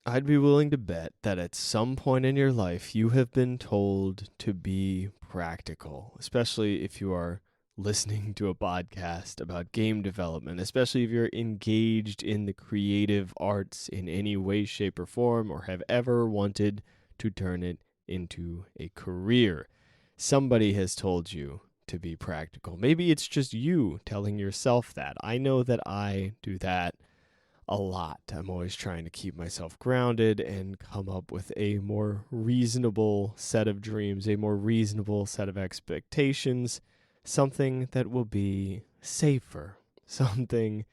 I'd be willing to bet that at some point in your life you have been told to be practical, especially if you are listening to a podcast about game development, especially if you're engaged in the creative arts in any way, shape, or form, or have ever wanted to turn it into a career. Somebody has told you to be practical. Maybe it's just you telling yourself that. I know that I do that a lot. I'm always trying to keep myself grounded and come up with a more reasonable set of dreams, a more reasonable set of expectations, something that will be safer, something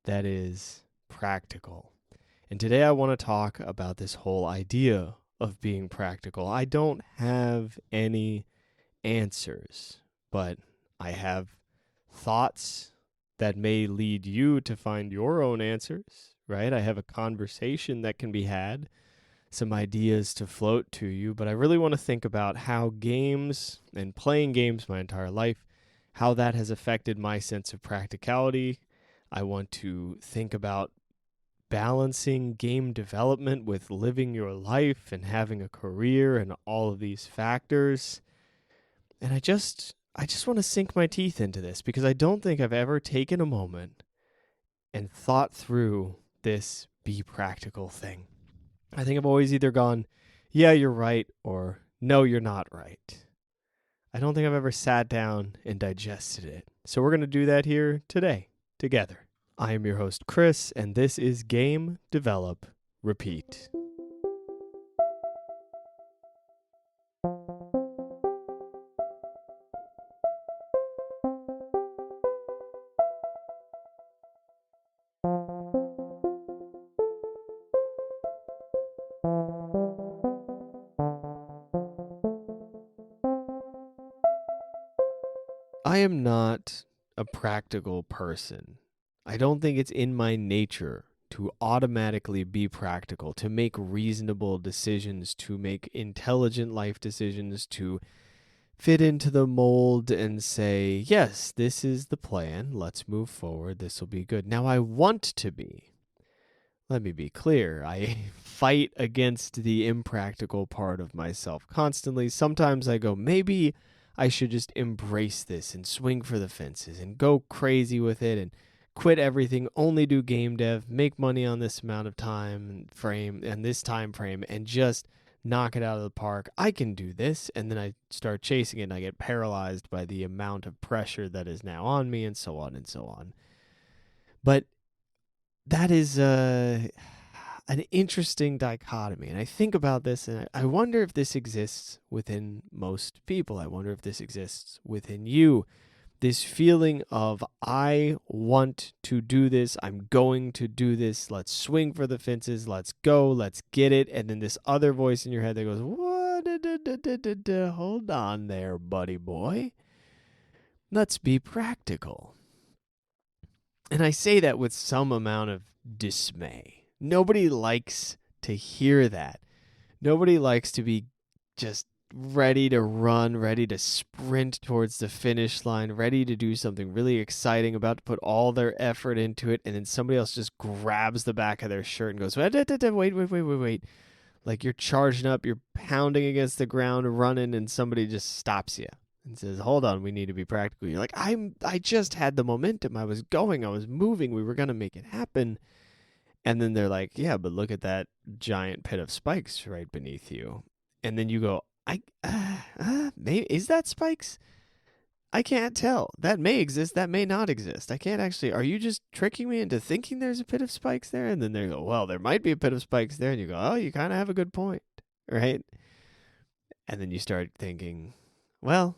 that is practical. And today I want to talk about this whole idea of being practical. I don't have any answers, but I have thoughts that may lead you to find your own answers, right? I have a conversation that can be had, some ideas to float to you, but I really want to think about how games and playing games my entire life, how that has affected my sense of practicality. I want to think about balancing game development with living your life and having a career and all of these factors. And I just want to sink my teeth into this because I don't think I've ever taken a moment and thought through this be practical thing. I think I've always either gone, yeah, you're right, or no, you're not right. I don't think I've ever sat down and digested it. So we're going to do that here today, together. I am your host, Chris, and this is Game, Develop, Repeat. I am not a practical person. I don't think it's in my nature to automatically be practical, to make reasonable decisions, to make intelligent life decisions, to fit into the mold and say, yes, this is the plan. Let's move forward. This will be good. Now, I want to be. Let me be clear. I fight against the impractical part of myself constantly. Sometimes I go, maybe I should just embrace this and swing for the fences and go crazy with it and quit everything, only do game dev, make money on this amount of time frame and this time frame, and just knock it out of the park. I can do this. And then I start chasing it and I get paralyzed by the amount of pressure that is now on me, and so on and so on. But that is an interesting dichotomy. And I think about this and I wonder if this exists within most people. I wonder if this exists within you. This feeling of, I want to do this, I'm going to do this, let's swing for the fences, let's go, let's get it. And then this other voice in your head that goes, what? Hold on there, buddy boy. Let's be practical. And I say that with some amount of dismay. Nobody likes to hear that. Nobody likes to be just ready to run, ready to sprint towards the finish line, ready to do something really exciting, about to put all their effort into it, and then somebody else just grabs the back of their shirt and goes, wait. Like you're charging up, you're pounding against the ground, running, and somebody just stops you and says, hold on, we need to be practical. You're like, I just had the momentum. I was going, I was moving, we were going to make it happen. And then they're like, yeah, but look at that giant pit of spikes right beneath you. And then you go, maybe, is that spikes? I can't tell. That may exist, that may not exist. I can't actually, are you just tricking me into thinking there's a pit of spikes there? And then they go, well, there might be a pit of spikes there. And you go, oh, you kind of have a good point, right? And then you start thinking, well,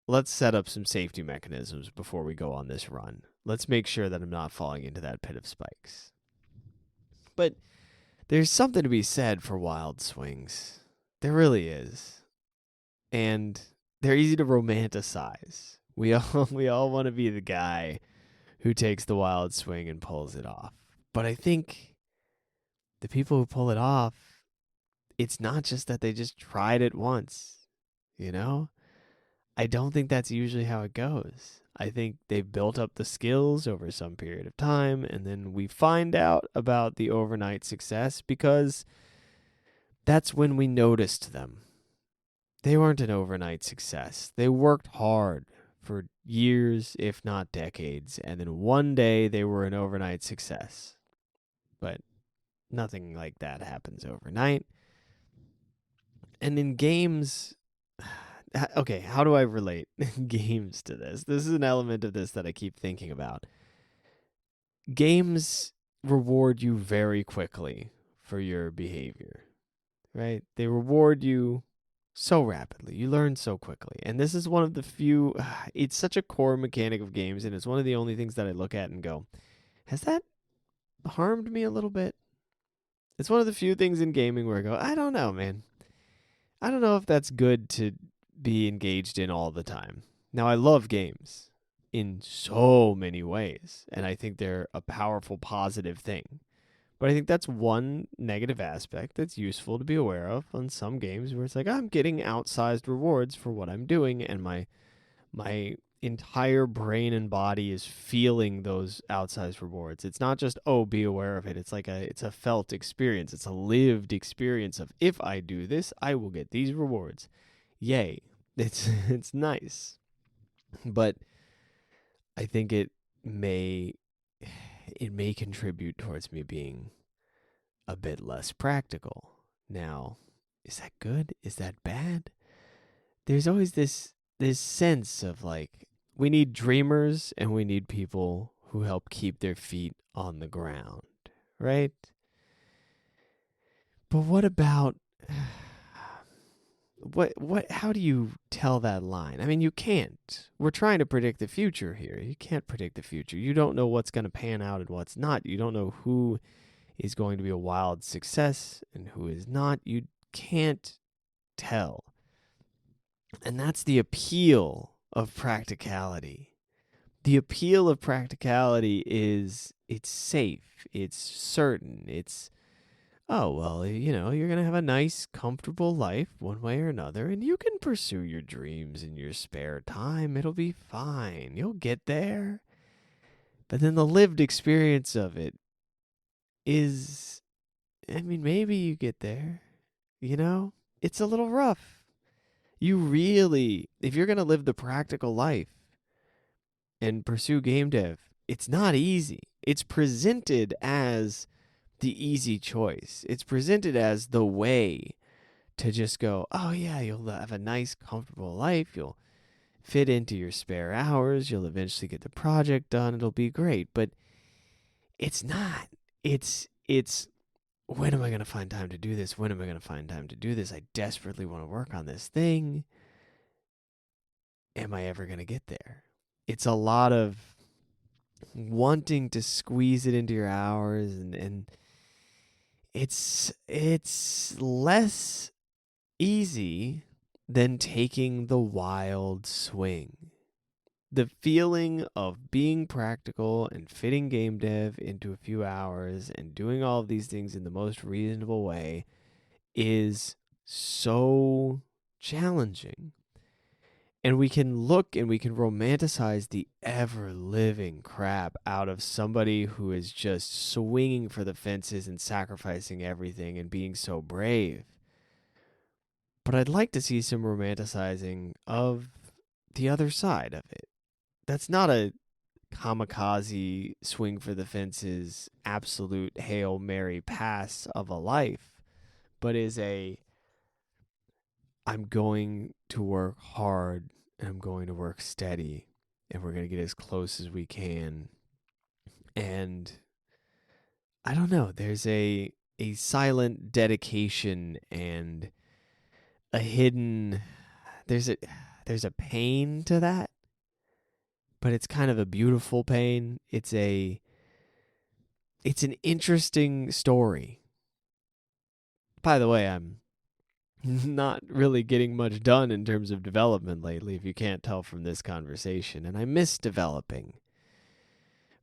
let's set up some safety mechanisms before we go on this run. Let's make sure that I'm not falling into that pit of spikes. But there's something to be said for wild swings. There really is. And they're easy to romanticize. We all want to be the guy who takes the wild swing and pulls it off. But I think the people who pull it off, it's not just that they just tried it once, you know? I don't think that's usually how it goes. I think they've built up the skills over some period of time, and then we find out about the overnight success because that's when we noticed them. They weren't an overnight success. They worked hard for years, if not decades, and then one day they were an overnight success. But nothing like that happens overnight. And in games, okay, how do I relate games to this? This is an element of this that I keep thinking about. Games reward you very quickly for your behavior, right? They reward you so rapidly. You learn so quickly. And this is one of the few, it's such a core mechanic of games, and it's one of the only things that I look at and go, has that harmed me a little bit? It's one of the few things in gaming where I go, I don't know, man. I don't know if that's good to be engaged in all the time. Now, I love games in so many ways, and I think they're a powerful, positive thing. But I think that's one negative aspect that's useful to be aware of on some games where it's like, I'm getting outsized rewards for what I'm doing, and my entire brain and body is feeling those outsized rewards. It's not just, oh, be aware of it. It's like it's a felt experience. It's a lived experience of, if I do this, I will get these rewards. Yay. It's nice. But I think it may contribute towards me being a bit less practical. Now, is that good? Is that bad? There's always this sense of like, we need dreamers and we need people who help keep their feet on the ground, right? But what about how do you tell that line? I mean, you can't. We're trying to predict the future here. You can't predict the future. You don't know what's going to pan out and what's not. You don't know who is going to be a wild success and who is not. You can't tell. And that's the appeal of practicality. The appeal of practicality is it's safe, it's certain, it's, oh, well, you're going to have a nice, comfortable life one way or another, and you can pursue your dreams in your spare time. It'll be fine. You'll get there. But then the lived experience of it is, I mean, maybe you get there, it's a little rough. You really, if you're going to live the practical life and pursue game dev, it's not easy. It's presented as the easy choice. It's presented as the way to just go, oh yeah, you'll have a nice, comfortable life. You'll fit into your spare hours. You'll eventually get the project done. It'll be great. But it's not. It's when am I going to find time to do this? When am I going to find time to do this? I desperately want to work on this thing. Am I ever going to get there? It's a lot of wanting to squeeze it into your hours, and it's less easy than taking the wild swing. The feeling of being practical and fitting game dev into a few hours and doing all of these things in the most reasonable way is so challenging. And we can look and we can romanticize the ever-living crap out of somebody who is just swinging for the fences and sacrificing everything and being so brave. But I'd like to see some romanticizing of the other side of it. That's not a kamikaze swing for the fences, absolute Hail Mary pass of a life, but is I'm going to work hard and I'm going to work steady and we're going to get as close as we can. And I don't know, there's a silent dedication and a hidden, there's a pain to that, but it's kind of a beautiful pain. It's an interesting story. By the way, I'm not really getting much done in terms of development lately, if you can't tell from this conversation, and I miss developing.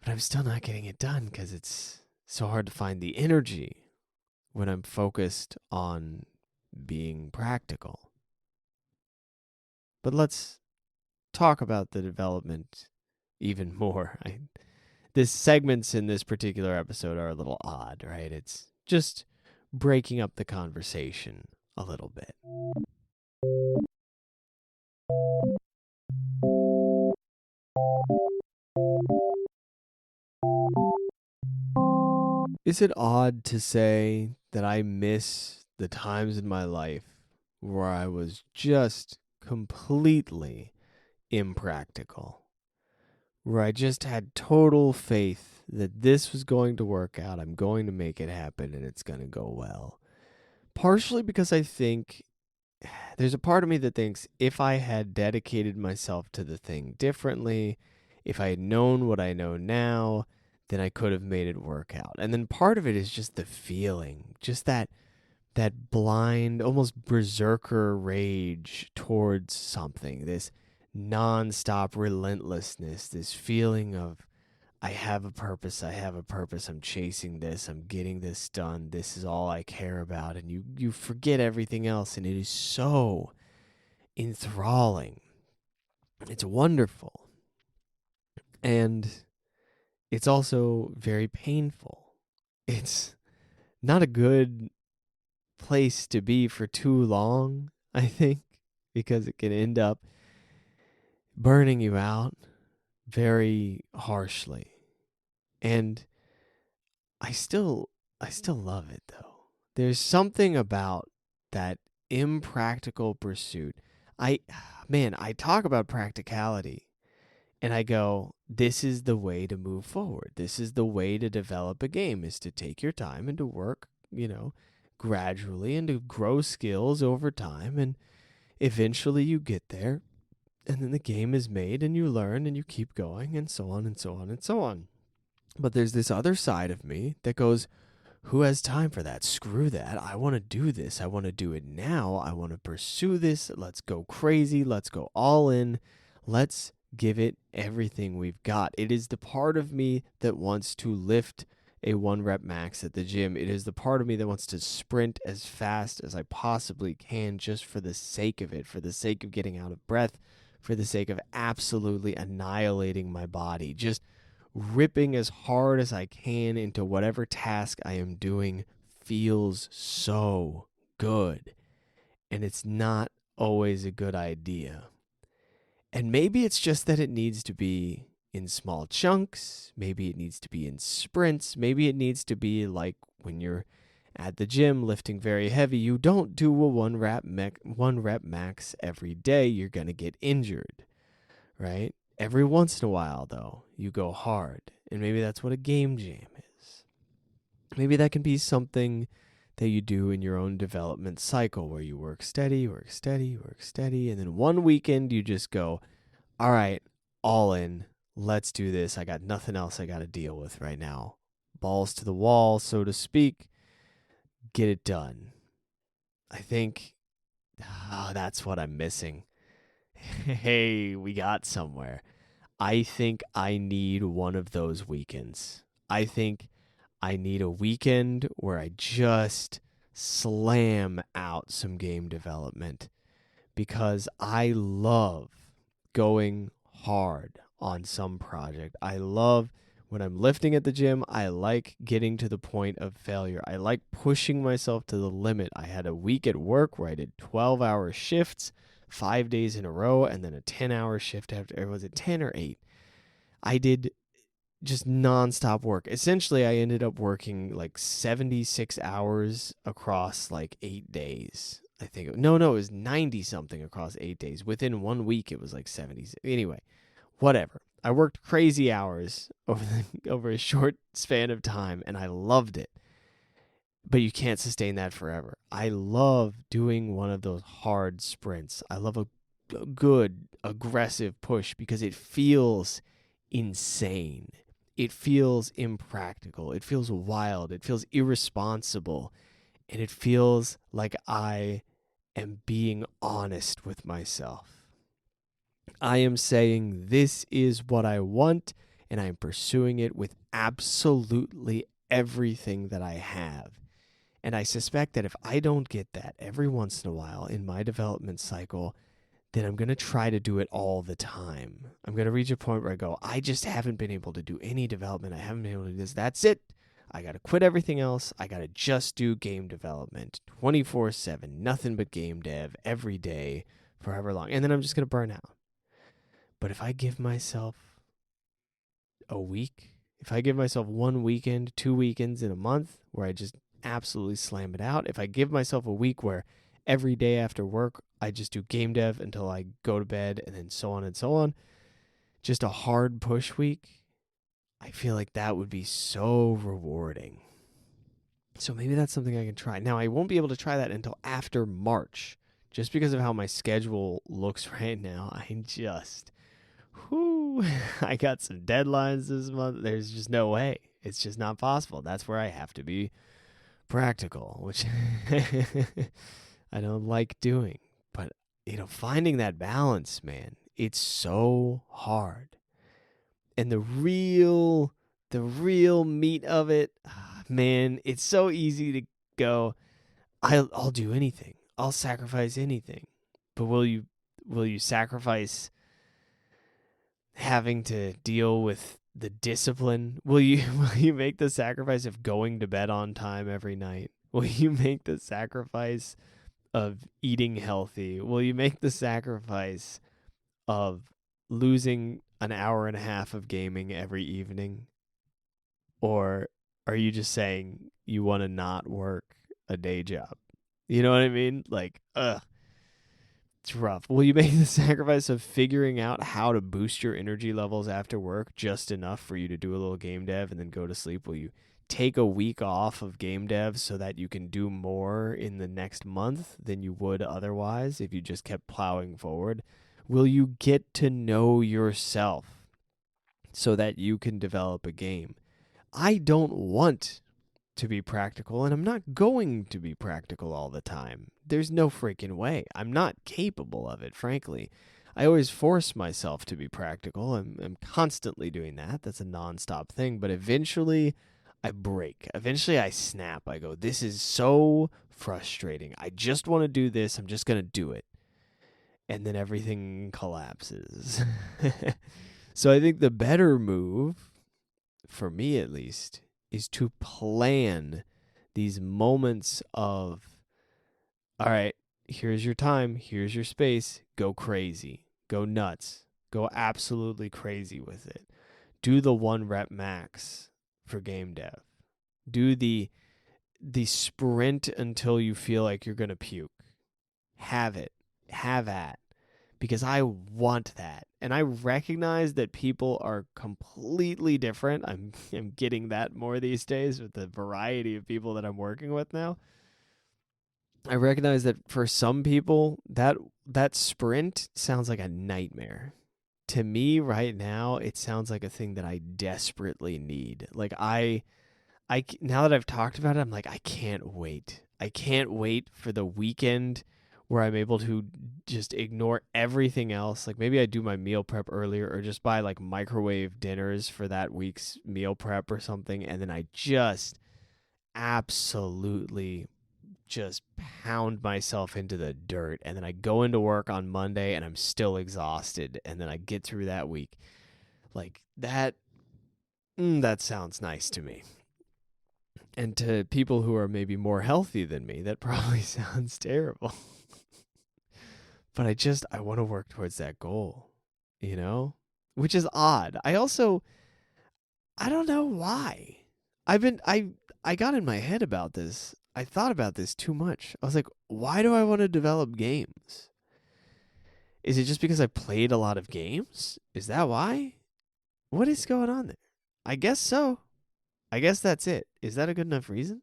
But I'm still not getting it done because it's so hard to find the energy when I'm focused on being practical. But let's talk about the development even more. This segments in this particular episode are a little odd, right? It's just breaking up the conversation a little bit. Is it odd to say that I miss the times in my life where I was just completely impractical? Where I just had total faith that this was going to work out, I'm going to make it happen, and it's going to go well. Partially because I think there's a part of me that thinks if I had dedicated myself to the thing differently, if I had known what I know now, then I could have made it work out. And then part of it is just the feeling, just that blind, almost berserker rage towards something, this nonstop relentlessness, this feeling of I have a purpose, I'm chasing this, I'm getting this done, this is all I care about, and you forget everything else, and it is so enthralling. It's wonderful. And it's also very painful. It's not a good place to be for too long, I think, because it can end up burning you out very harshly. And I still love it though. There's something about that impractical pursuit. I talk about practicality and I go, this is the way to move forward. This is the way to develop a game, is to take your time and to work, gradually, and to grow skills over time, and eventually you get there, and then the game is made and you learn and you keep going, and so on and so on and so on. But there's this other side of me that goes, who has time for that? Screw that. I want to do this. I want to do it now. I want to pursue this. Let's go crazy. Let's go all in. Let's give it everything we've got. It is the part of me that wants to lift a 1-rep max at the gym. It is the part of me that wants to sprint as fast as I possibly can, just for the sake of it, for the sake of getting out of breath, for the sake of absolutely annihilating my body, just ripping as hard as I can into whatever task I am doing. Feels so good. And it's not always a good idea. And maybe it's just that it needs to be in small chunks. Maybe it needs to be in sprints. Maybe it needs to be like when you're at the gym lifting very heavy. You don't do a 1-rep max every day. You're going to get injured, right? Every once in a while, though, you go hard. And maybe that's what a game jam is. Maybe that can be something that you do in your own development cycle, where you work steady, and then one weekend you just go, all right, all in, let's do this. I got nothing else I got to deal with right now. Balls to the wall, so to speak. Get it done. I think that's what I'm missing. Hey, we got somewhere. I think I need one of those weekends. I think I need a weekend where I just slam out some game development, because I love going hard on some project. I love when I'm lifting at the gym. I like getting to the point of failure. I like pushing myself to the limit. I had a week at work where I did 12-hour shifts 5 days in a row, and then a 10-hour shift after. Was it 10 or 8? I did just nonstop work. Essentially, I ended up working like 76 hours across like 8 days. I think. No, it was 90 something across 8 days. Within 1 week, it was like 70. Anyway, whatever. I worked crazy hours over a short span of time, and I loved it. But you can't sustain that forever. I love doing one of those hard sprints. I love a good, aggressive push, because it feels insane. It feels impractical. It feels wild. It feels irresponsible. And it feels like I am being honest with myself. I am saying this is what I want, and I'm pursuing it with absolutely everything that I have. And I suspect that if I don't get that every once in a while in my development cycle, then I'm going to try to do it all the time. I'm going to reach a point where I go, I just haven't been able to do any development. I haven't been able to do this. That's it. I got to quit everything else. I got to just do game development 24/7, nothing but game dev every day, forever long. And then I'm just going to burn out. But if I give myself a week, if I give myself 1 weekend, 2 weekends in a month where I just absolutely slam it out, if I give myself a week where every day after work I just do game dev until I go to bed and then so on and so on, just a hard push week, I feel like that would be so rewarding. So maybe that's something I can try. Now, I won't be able to try that until after March, just because of how my schedule looks right now. I got some deadlines this month. There's just no way. It's just not possible. That's where I have to be practical, which I don't like doing. But, finding that balance, man, it's so hard. And the real meat of it, man, it's so easy to go, I'll do anything. I'll sacrifice anything. But will you sacrifice having to deal with the discipline? Will you make the sacrifice of going to bed on time every night? Will you make the sacrifice of eating healthy? Will you make the sacrifice of losing an hour and a half of gaming every evening? Or are you just saying you want to not work a day job? You know what I mean? Like, it's rough. Will you make the sacrifice of figuring out how to boost your energy levels after work just enough for you to do a little game dev and then go to sleep? Will you take a week off of game dev so that you can do more in the next month than you would otherwise if you just kept plowing forward? Will you get to know yourself so that you can develop a game? I don't want to be practical, and I'm not going to be practical all the time. There's no freaking way. I'm not capable of it, frankly. I always force myself to be practical. I'm constantly doing that. That's a nonstop thing. But eventually, I break. Eventually, I snap. I go, this is so frustrating. I just want to do this. I'm just going to do it. And then everything collapses. So I think the better move, for me at least, is to plan these moments of, all right, here's your time, here's your space, go crazy, go nuts, go absolutely crazy with it. Do the 1 rep max for game dev. Do the sprint until you feel like you're going to puke. Have at. Because I want that. And I recognize that people are completely different. I'm getting that more these days with the variety of people that I'm working with now. I recognize that for some people, that sprint sounds like a nightmare. To me right now, it sounds like a thing that I desperately need. Like I now that I've talked about it, I'm like, I can't wait. I can't wait for the weekend where I'm able to just ignore everything else. Like maybe I do my meal prep earlier or just buy like microwave dinners for that week's meal prep or something. And then I just absolutely just pound myself into the dirt. And then I go into work on Monday and I'm still exhausted. And then I get through that week. Like that sounds nice to me. And to people who are maybe more healthy than me, that probably sounds terrible. But I want to work towards that goal, which is odd. I don't know why. I got in my head about this. I thought about this too much. I was like, why do I want to develop games? Is it just because I played a lot of games? Is that why? What is going on there? I guess so. I guess that's it. Is that a good enough reason?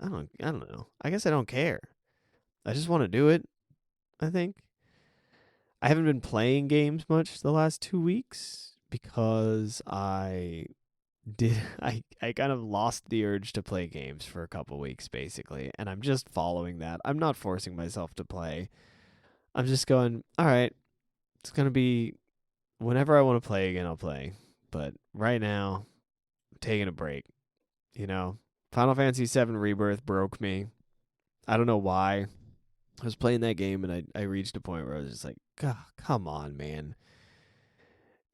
I don't know. I guess I don't care. I just want to do it, I think. I haven't been playing games much the last 2 weeks because I kind of lost the urge to play games for a couple weeks, basically, and I'm just following that. I'm not forcing myself to play. I'm just going, all right, it's going to be whenever I want to play again, I'll play. But right now, I'm taking a break, Final Fantasy VII Rebirth broke me. I don't know why. I was playing that game and I reached a point where I was just like, God, come on, man.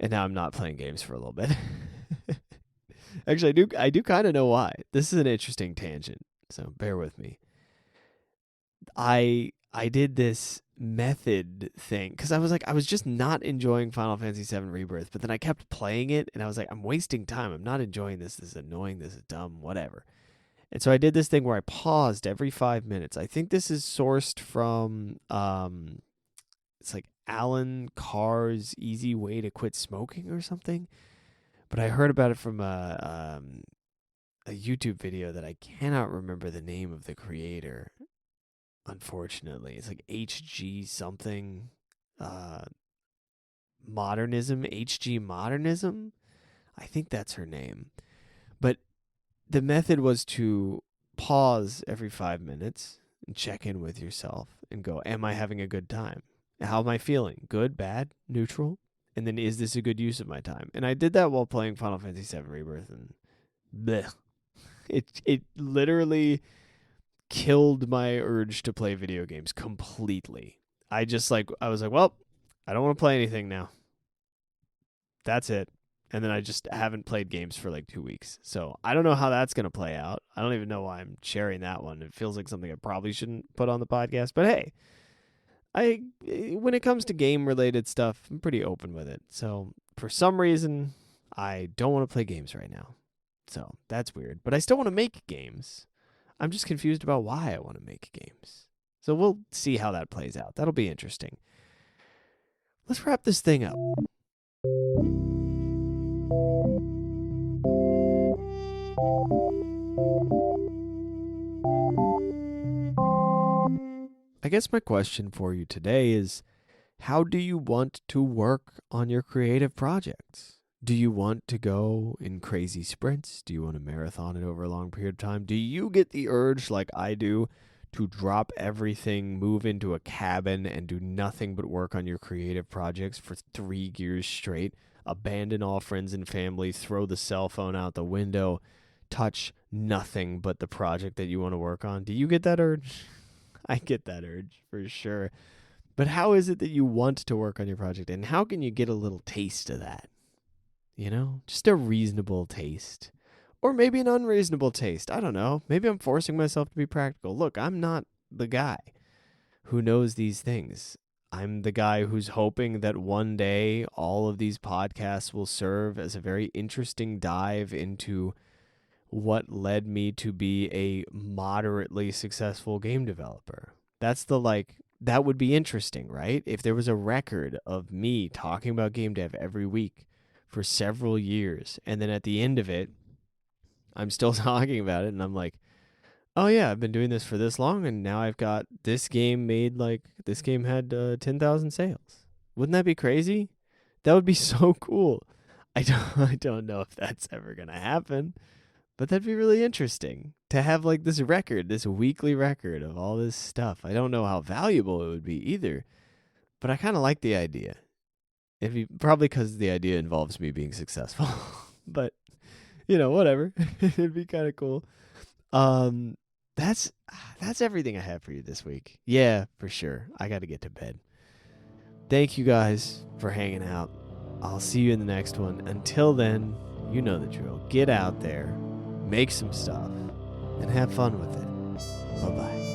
And now I'm not playing games for a little bit. Actually, I do kind of know why. This is an interesting tangent, so bear with me. I did this method thing because I was just not enjoying Final Fantasy VII Rebirth, but then I kept playing it and I was like, I'm wasting time. I'm not enjoying this. This is annoying. This is dumb. Whatever. And so I did this thing where I paused every 5 minutes. I think this is sourced from it's like Alan Carr's Easy Way to Quit Smoking or something. But I heard about it from a YouTube video that I cannot remember the name of the creator. Unfortunately, it's like HG something, modernism, HG modernism. I think that's her name. But the method was to pause every 5 minutes and check in with yourself and go, am I having a good time? How am I feeling? Good, bad, neutral? And then is this a good use of my time? And I did that while playing Final Fantasy VII Rebirth, and bleh. It literally killed my urge to play video games completely. I was like, well, I don't want to play anything now. That's it. And then I just haven't played games for like 2 weeks. So I don't know how that's going to play out. I don't even know why I'm sharing that one. It feels like something I probably shouldn't put on the podcast. But hey, when it comes to game-related stuff, I'm pretty open with it. So for some reason, I don't want to play games right now. So that's weird. But I still want to make games. I'm just confused about why I want to make games. So we'll see how that plays out. That'll be interesting. Let's wrap this thing up. I guess my question for you today is, how do you want to work on your creative projects? Do you want to go in crazy sprints? Do you want to marathon it over a long period of time? Do you get the urge, like I do, to drop everything, move into a cabin, and do nothing but work on your creative projects for 3 years straight? Abandon all friends and family, throw the cell phone out the window, touch nothing but the project that you want to work on? Do you get that urge? I get that urge for sure. But how is it that you want to work on your project, and how can you get a little taste of that? You know, just a reasonable taste. Or maybe an unreasonable taste. I don't know. Maybe I'm forcing myself to be practical. Look, I'm not the guy who knows these things. I'm the guy who's hoping that one day all of these podcasts will serve as a very interesting dive into what led me to be a moderately successful game developer. That would be interesting, right? If there was a record of me talking about game dev every week for several years, and then at the end of it, I'm still talking about it, and I'm like, oh yeah, I've been doing this for this long, and now I've got this game this game had 10,000 sales. Wouldn't that be crazy? That would be so cool. I don't know if that's ever going to happen, but that'd be really interesting to have like this record, this weekly record of all this stuff. I don't know how valuable it would be either, but I kind of like the idea. Probably because the idea involves me being successful, but whatever. It'd be kind of cool. That's everything I have for you this week. Yeah, for sure. I got to get to bed. Thank you guys for hanging out. I'll see you in the next one. Until then, you know the drill. Get out there, make some stuff, and have fun with it. Bye-bye.